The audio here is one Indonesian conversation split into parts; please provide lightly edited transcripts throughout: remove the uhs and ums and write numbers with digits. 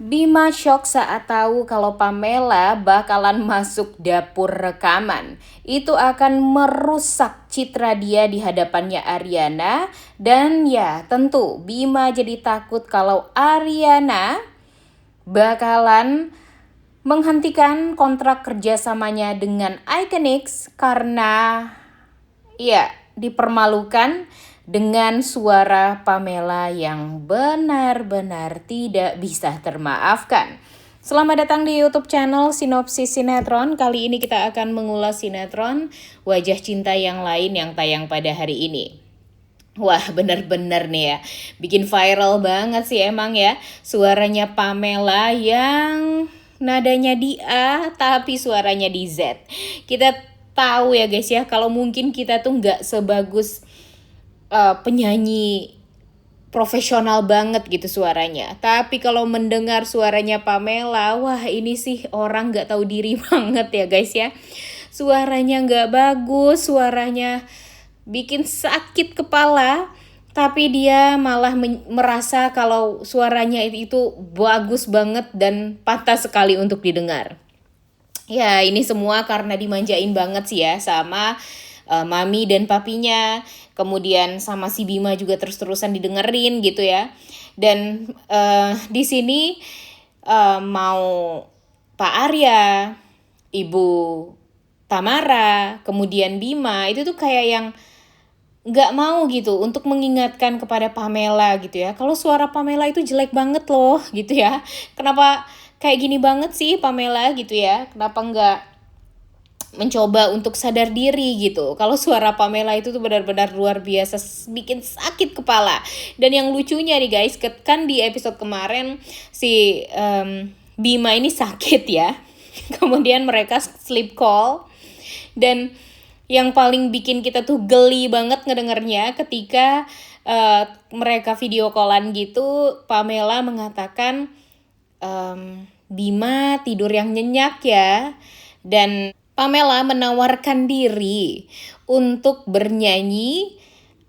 Bima shock saat tahu kalau Pamela bakalan masuk dapur rekaman. Itu akan merusak citra dia di hadapannya Ariana. Dan ya tentu Bima jadi takut kalau Ariana bakalan menghentikan kontrak kerjasamanya dengan Iconics karena ya dipermalukan dengan suara Pamela yang benar-benar tidak bisa termaafkan. Selamat datang di YouTube channel Sinopsis Sinetron. Kali ini kita akan mengulas sinetron Wajah Cinta yang Lain yang tayang pada hari ini. Wah, bener-bener nih ya, bikin viral banget sih emang ya. Suaranya Pamela yang nadanya di A tapi suaranya di Z. Kita tahu ya guys ya, kalau mungkin kita tuh nggak sebagus penyanyi profesional banget gitu suaranya. Tapi kalau mendengar suaranya Pamela, wah ini sih orang nggak tahu diri banget ya guys ya. Suaranya nggak bagus, suaranya bikin sakit kepala. Tapi dia malah merasa kalau suaranya itu bagus banget dan pantas sekali untuk didengar. Ya ini semua karena dimanjain banget sih ya sama mami dan papinya. Kemudian sama si Bima juga terus-terusan didengerin gitu ya. Dan di sini mau Pak Arya, Ibu Tamara, kemudian Bima itu tuh kayak yang nggak mau gitu untuk mengingatkan kepada Pamela gitu ya. Kalau suara Pamela itu jelek banget loh gitu ya. Kenapa kayak gini banget sih Pamela gitu ya. Kenapa nggak mencoba untuk sadar diri gitu. Kalau suara Pamela itu tuh benar-benar luar biasa, bikin sakit kepala. Dan yang lucunya nih guys, kan di episode kemarin si Bima ini sakit ya. Kemudian mereka sleep call. Dan yang paling bikin kita tuh geli banget ngedengernya ketika mereka video callan gitu, Pamela mengatakan Bima tidur yang nyenyak ya. Dan Pamela menawarkan diri untuk bernyanyi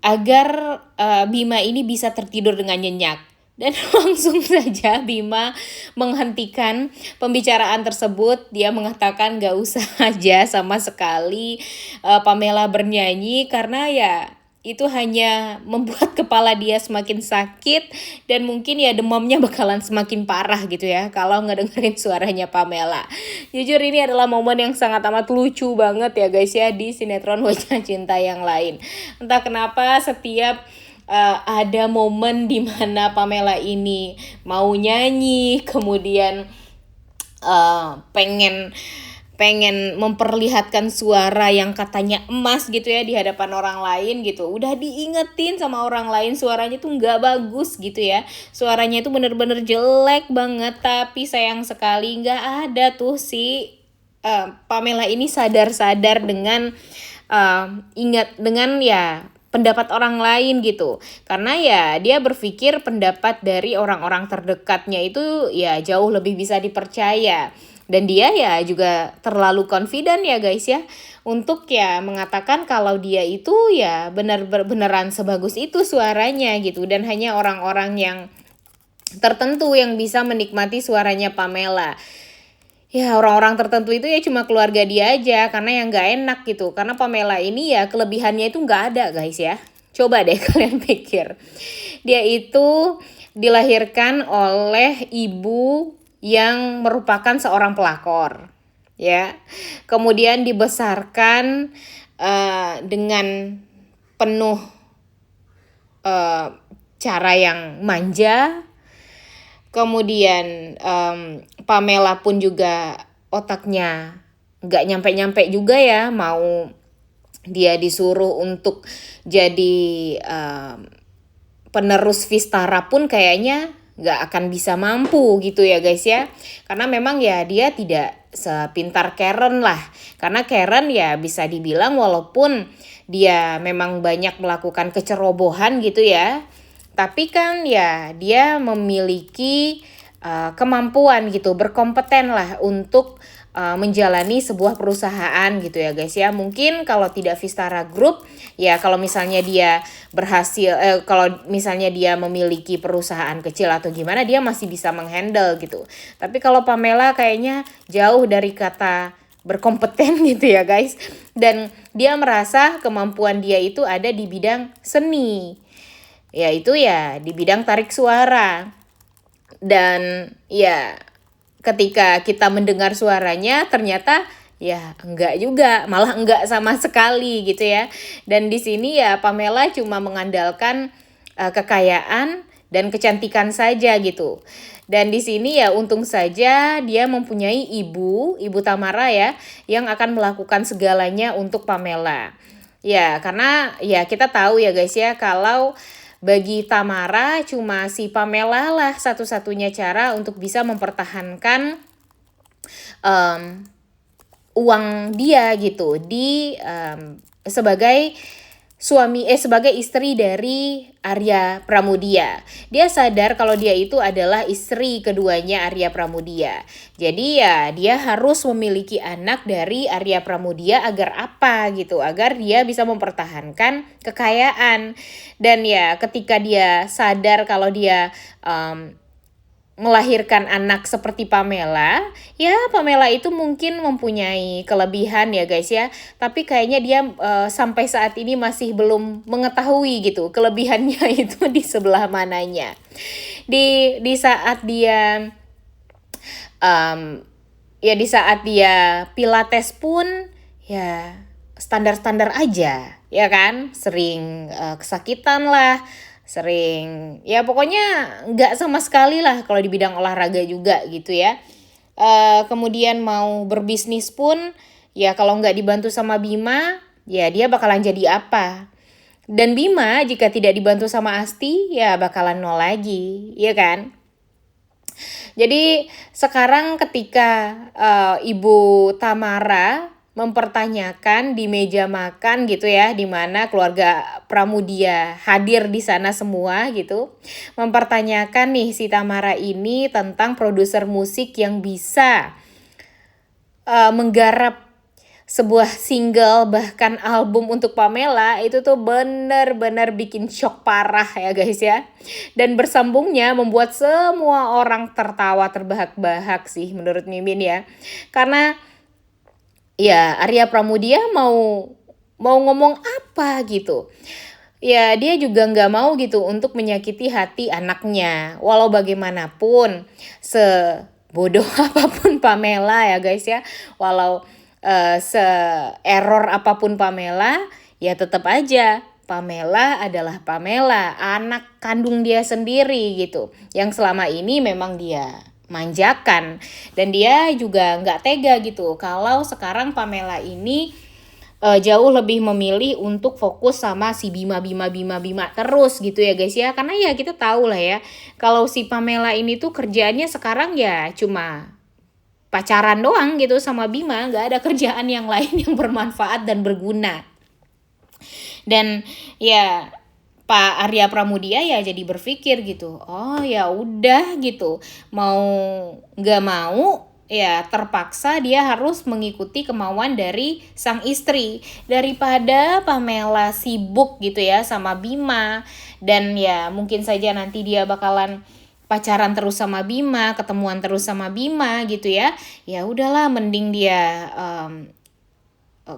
agar Bima ini bisa tertidur dengan nyenyak. Dan langsung saja Bima menghentikan pembicaraan tersebut. Dia mengatakan gak usah aja sama sekali Pamela bernyanyi karena ya itu hanya membuat kepala dia semakin sakit dan mungkin ya demamnya bakalan semakin parah gitu ya kalau ngedengerin suaranya Pamela. Jujur ini adalah momen yang sangat amat lucu banget ya guys ya di sinetron Wajah Cinta yang Lain. Entah kenapa setiap ada momen di mana Pamela ini mau nyanyi, kemudian pengen memperlihatkan suara yang katanya emas gitu ya di hadapan orang lain gitu. Udah diingetin sama orang lain suaranya tuh nggak bagus gitu ya. Suaranya itu bener-bener jelek banget, tapi sayang sekali nggak ada tuh si Pamela ini sadar-sadar dengan ingat dengan ya pendapat orang lain gitu. Karena ya dia berpikir pendapat dari orang-orang terdekatnya itu ya jauh lebih bisa dipercaya. Dan dia ya juga terlalu confident ya guys ya untuk ya mengatakan kalau dia itu ya beneran sebagus itu suaranya gitu. Dan hanya orang-orang yang tertentu yang bisa menikmati suaranya Pamela. Ya orang-orang tertentu itu ya cuma keluarga dia aja karena yang gak enak gitu. Karena Pamela ini ya kelebihannya itu gak ada guys ya. Coba deh kalian pikir. Dia itu dilahirkan oleh ibu yang merupakan seorang pelakor. Ya, kemudian dibesarkan dengan penuh cara yang manja. Kemudian Pamela pun juga otaknya nggak nyampe-nyampe juga ya, mau dia disuruh untuk jadi penerus Vistara pun kayaknya nggak akan bisa mampu gitu ya guys ya. Karena memang ya dia tidak sepintar Karen lah. Karena Karen ya bisa dibilang walaupun dia memang banyak melakukan kecerobohan gitu ya, tapi kan ya dia memiliki kemampuan gitu, berkompeten lah untuk menjalani sebuah perusahaan gitu ya guys ya. Mungkin kalau tidak Vistara Group ya, kalau misalnya dia berhasil kalau misalnya dia memiliki perusahaan kecil atau gimana, dia masih bisa menghandle gitu. Tapi kalau Pamela kayaknya jauh dari kata berkompeten gitu ya guys. Dan dia merasa kemampuan dia itu ada di bidang seni, yaitu ya di bidang tarik suara. Dan ya ketika kita mendengar suaranya ternyata ya enggak juga, malah enggak sama sekali gitu ya. Dan di sini ya Pamela cuma mengandalkan kekayaan dan kecantikan saja gitu. Dan di sini ya untung saja dia mempunyai ibu Tamara ya, yang akan melakukan segalanya untuk Pamela. Ya, karena ya kita tahu ya guys ya, kalau bagi Tamara cuma si Pamela lah satu-satunya cara untuk bisa mempertahankan uang dia gitu di sebagai sebagai istri dari Arya Pramudia. Dia sadar kalau dia itu adalah istri keduanya Arya Pramudia. Jadi ya dia harus memiliki anak dari Arya Pramudia agar apa gitu, agar dia bisa mempertahankan kekayaan. Dan ya ketika dia sadar kalau dia melahirkan anak seperti Pamela, ya Pamela itu mungkin mempunyai kelebihan ya guys ya, tapi kayaknya dia sampai saat ini masih belum mengetahui gitu kelebihannya itu di sebelah mananya. Di saat dia di saat dia pilates pun ya standar-standar aja ya kan, sering kesakitan lah, sering ya pokoknya nggak sama sekali lah kalau di bidang olahraga juga gitu ya. Kemudian mau berbisnis pun ya kalau nggak dibantu sama Bima ya dia bakalan jadi apa. Dan Bima jika tidak dibantu sama Asti ya bakalan nol lagi ya kan. Jadi sekarang ketika Ibu Tamara mempertanyakan di meja makan gitu ya, di mana keluarga Pramudia hadir di sana semua gitu, mempertanyakan nih si Tamara ini tentang produser musik yang bisa menggarap sebuah single bahkan album untuk Pamela, itu tuh benar-benar bikin shock parah ya guys ya. Dan bersambungnya membuat semua orang tertawa terbahak-bahak sih menurut Mimin ya. Karena ya Arya Pramudia mau ngomong apa gitu. Ya dia juga nggak mau gitu untuk menyakiti hati anaknya. Walau bagaimanapun sebodoh apapun Pamela ya guys ya. Walau se-error apapun Pamela, ya tetap aja Pamela adalah Pamela, anak kandung dia sendiri gitu. Yang selama ini memang dia manjakan. Dan dia juga nggak tega gitu kalau sekarang Pamela ini jauh lebih memilih untuk fokus sama si Bima terus gitu ya guys ya. Karena ya kita tahu lah ya, kalau si Pamela ini tuh kerjaannya sekarang ya cuma pacaran doang gitu sama Bima, nggak ada kerjaan yang lain yang bermanfaat dan berguna. Dan ya Pak Arya Pramudia ya jadi berpikir gitu, oh ya udah gitu, mau nggak mau ya terpaksa dia harus mengikuti kemauan dari sang istri, daripada Pamela sibuk gitu ya sama Bima. Dan ya mungkin saja nanti dia bakalan pacaran terus sama Bima, ketemuan terus sama Bima gitu ya. Ya udahlah mending dia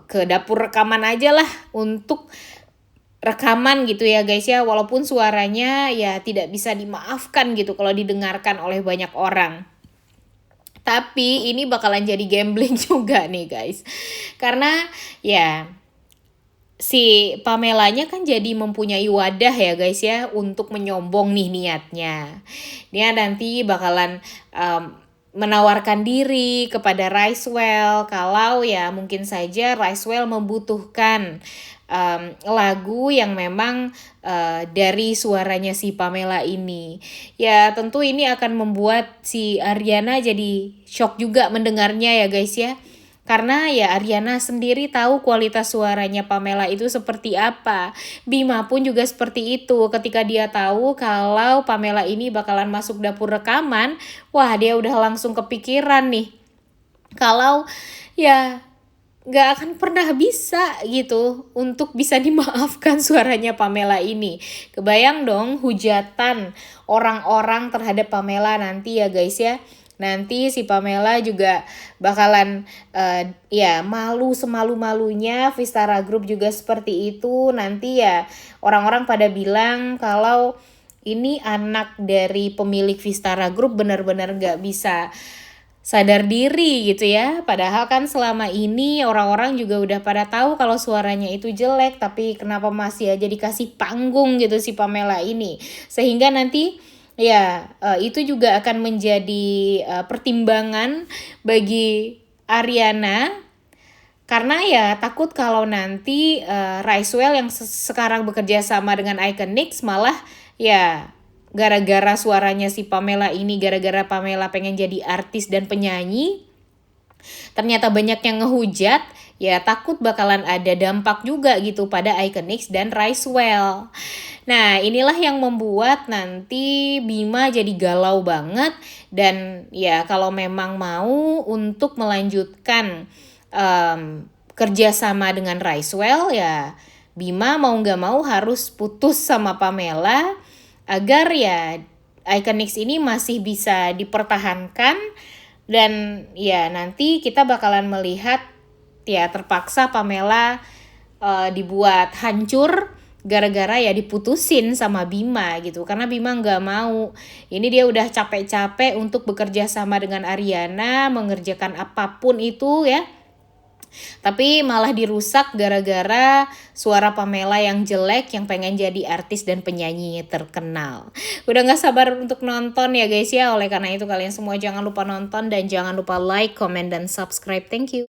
ke dapur rekaman aja lah untuk rekaman gitu ya guys ya. Walaupun suaranya ya tidak bisa dimaafkan gitu kalau didengarkan oleh banyak orang. Tapi ini bakalan jadi gambling juga nih guys. Karena ya si Pamelanya kan jadi mempunyai wadah ya guys ya untuk menyombong nih niatnya. Dia nanti bakalan menawarkan diri kepada Ricewell kalau ya mungkin saja Ricewell membutuhkan lagu yang memang dari suaranya si Pamela ini. Ya tentu ini akan membuat si Ariana jadi shock juga mendengarnya ya guys ya. Karena ya Ariana sendiri tahu kualitas suaranya Pamela itu seperti apa. Bima pun juga seperti itu. Ketika dia tahu kalau Pamela ini bakalan masuk dapur rekaman, wah dia udah langsung kepikiran nih. kalau ya nggak akan pernah bisa gitu untuk bisa dimaafkan suaranya Pamela ini. Kebayang dong hujatan orang-orang terhadap Pamela nanti ya guys ya. Nanti si Pamela juga bakalan ya malu semalu-malunya. Vistara Group juga seperti itu. Nanti ya orang-orang pada bilang kalau ini anak dari pemilik Vistara Group benar-benar gak bisa sadar diri gitu ya. Padahal kan selama ini orang-orang juga udah pada tahu kalau suaranya itu jelek, tapi kenapa masih aja dikasih panggung gitu si Pamela ini. Sehingga nanti ya itu juga akan menjadi pertimbangan bagi Ariana, karena ya takut kalau nanti Ricewell yang sekarang bekerja sama dengan Iconics malah ya gara-gara suaranya si Pamela ini, gara-gara Pamela pengen jadi artis dan penyanyi, ternyata banyak yang ngehujat, ya takut bakalan ada dampak juga gitu pada Iconics dan Ricewell. Nah, inilah yang membuat nanti Bima jadi galau banget, dan ya kalau memang mau untuk melanjutkan kerjasama dengan Ricewell, ya Bima mau nggak mau harus putus sama Pamela agar ya Iconics ini masih bisa dipertahankan. Dan ya nanti kita bakalan melihat ya terpaksa Pamela dibuat hancur gara-gara ya diputusin sama Bima gitu. Karena Bima nggak mau. Ini dia udah capek-capek untuk bekerja sama dengan Ariana, mengerjakan apapun itu ya. Tapi malah dirusak gara-gara suara Pamela yang jelek yang pengen jadi artis dan penyanyi terkenal. Udah gak sabar untuk nonton ya guys ya. Oleh karena itu kalian semua jangan lupa nonton dan jangan lupa like, comment, dan subscribe. Thank you.